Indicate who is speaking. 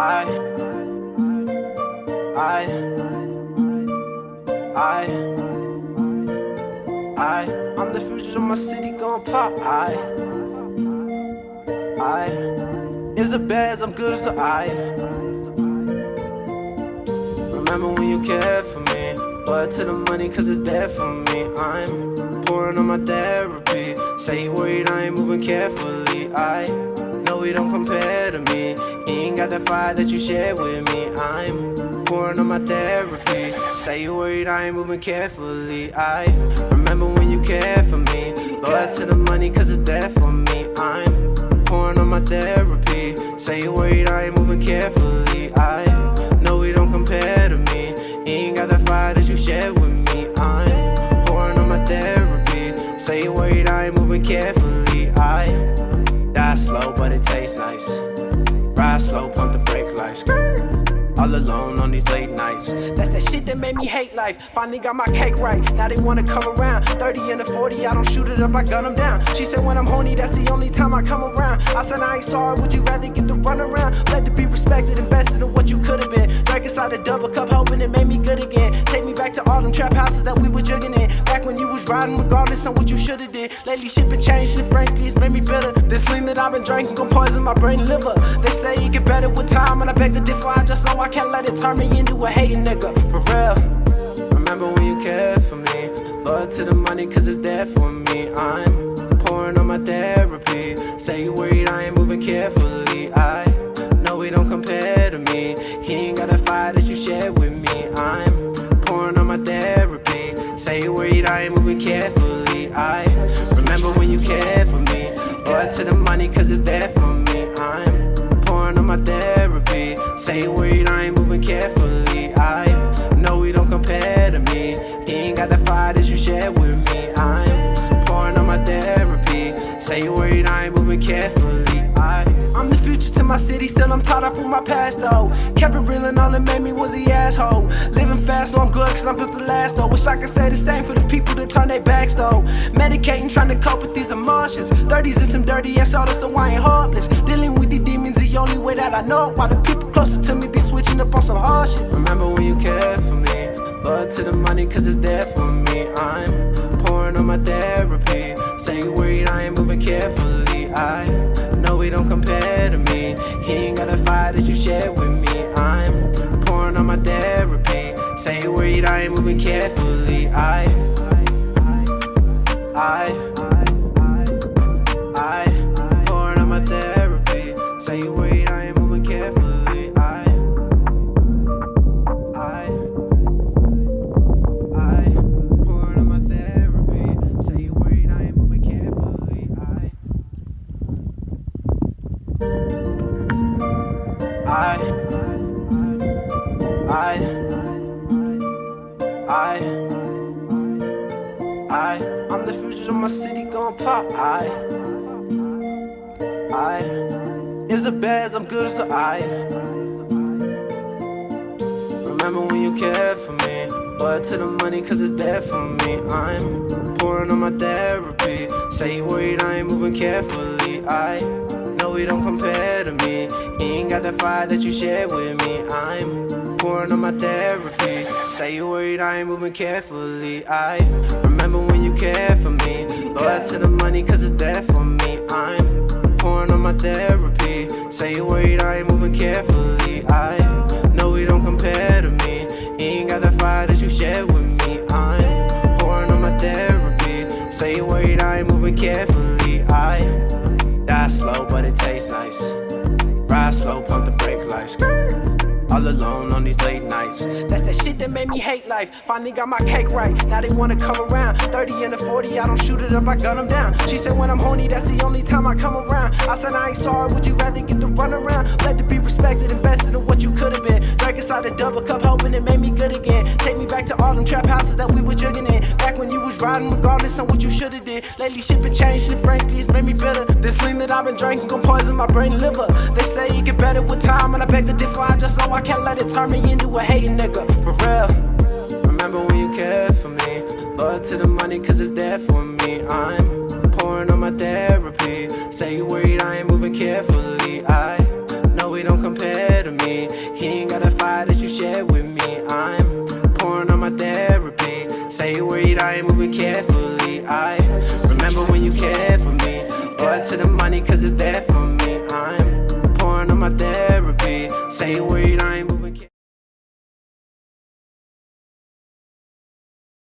Speaker 1: I'm the future of my city gon' pop. Is it bad as I'm good as I. Remember when you cared for me, but to the money cause it's there for me. I'm pouring on my therapy. Say you worried I ain't moving carefully. I know he don't compare to me. He ain't got that fire that you share with me. I'm pouring on my therapy. Say you worried I ain't moving carefully. I remember when you cared for me, loyal to the money cause it's there for me. I'm pouring on my therapy. Say you worried I ain't moving carefully. I know he don't compare to me. He ain't got that fire that you share with me. I'm pouring on my therapy. Say you worried I ain't moving carefully. I die slow but it tastes nice. Ride slow, pump the brake lights. All alone on these late nights. That's that shit that made me hate life. Finally got my cake right, now they wanna come around. 30 and a 40, I don't shoot it up, I gun them down. She said when I'm horny, that's the only time I come around. I said I ain't sorry, would you rather get the run around? Let to be respected, invested in what you could've been. Drank inside a double cup, hoping it made me good again. Take me back to all them trap houses that we were jugging in. Back when you was riding, regardless on what you should've did. Lately shit been changing, and frankly it's made me bitter. This lean that I've been drinking gon' poison my brain and liver. They say it get better with time, and I beg to differ. I just so I can't let it turn me into a hating nigga, for real. Remember when you cared for me, loyal to the money cause it's there for me. I'm pouring on my therapy. Say you worried I ain't moving carefully. I know he don't compare to me. He ain't got that fire that you share with me. I'm pouring on my therapy. Say you worried I ain't moving carefully. I remember when you cared for me, loyal to the money cause it's there for me. I'm pouring on my therapy. Say you worried I ain't moving carefully. I know he don't compare to me. He ain't got that fire that you share with me. I'm pouring on my therapy. Say you worried I ain't moving carefully. I'm the future to my city, still I'm tied up with my past though. Kept it real and all it made me was the asshole. Living fast, know I'm good cause I'm built to last though. Wish I could say the same for the people that turn their backs though. Medicating, trying to cope with these emotions. 30s and some dirty ass orders, so I ain't hopeless. Dealing with these demons the only way that I know. While the people closer to me be switching up on some hard shit. Remember when you cared for me, loyal to the money cause it's there for me. I'm pouring on my therapy. Say you worried I ain't moving carefully. I know he don't compare to me. He ain't got that fire that you share with me. I'm pouring on my therapy. Say you worried I ain't moving carefully. I pouring on my therapy. Say you worried I ain't moving carefully. I pouring on my therapy. Say you worried I ain't moving carefully. I'm the future of my city gon' pop. Is it bad as I'm good as I. Remember when you cared for me, loyal to the money cause it's there for me. I'm pouring on my therapy. Say you worried I ain't moving carefully. I know he don't compare to me. He ain't got that fire that you share with me. I'm pouring on my therapy. Say you worried I ain't moving carefully. I remember when you cared for me, loyal to the money cause it's there for me. I'm pouring on my therapy. Say you worried I ain't moving carefully. I know he don't compare to me. He ain't got that fire that you share with me. I'm pouring on my therapy. Say you worried I ain't moving carefully. I die slow but it tastes nice. Ride slow, pump the brake lights. All alone on these late nights. That's that shit that made me hate life. Finally got my cake right, now they wanna come around. 30 and a 40, I don't shoot it up, I gun them down. She said when I'm horny, that's the only time I come around. I said I ain't sorry, would you rather get the run around? Let to be respected, invested in what you could've been. Drank inside a double cup, hoping it made me good again. Take me back to all them trap houses that we were jugging in. Back when you was riding, regardless on what you should've did. Lately shit been changing, and frankly it's made me bitter. This lean that I've been drinking gon' poison my brain and liver. They say it get better with time, and I beg to differ. I just so I can't let it turn me into a hating nigga, for real. Remember when you cared for me, loyal to the money cause it's there for me. I'm pouring on my therapy. Say you worried I ain't moving carefully. I know he don't compare to me. worried I ain't moving carefully. I remember when you cared for me. But to the money cause it's there for me. I'm pouring on my therapy. Say you worried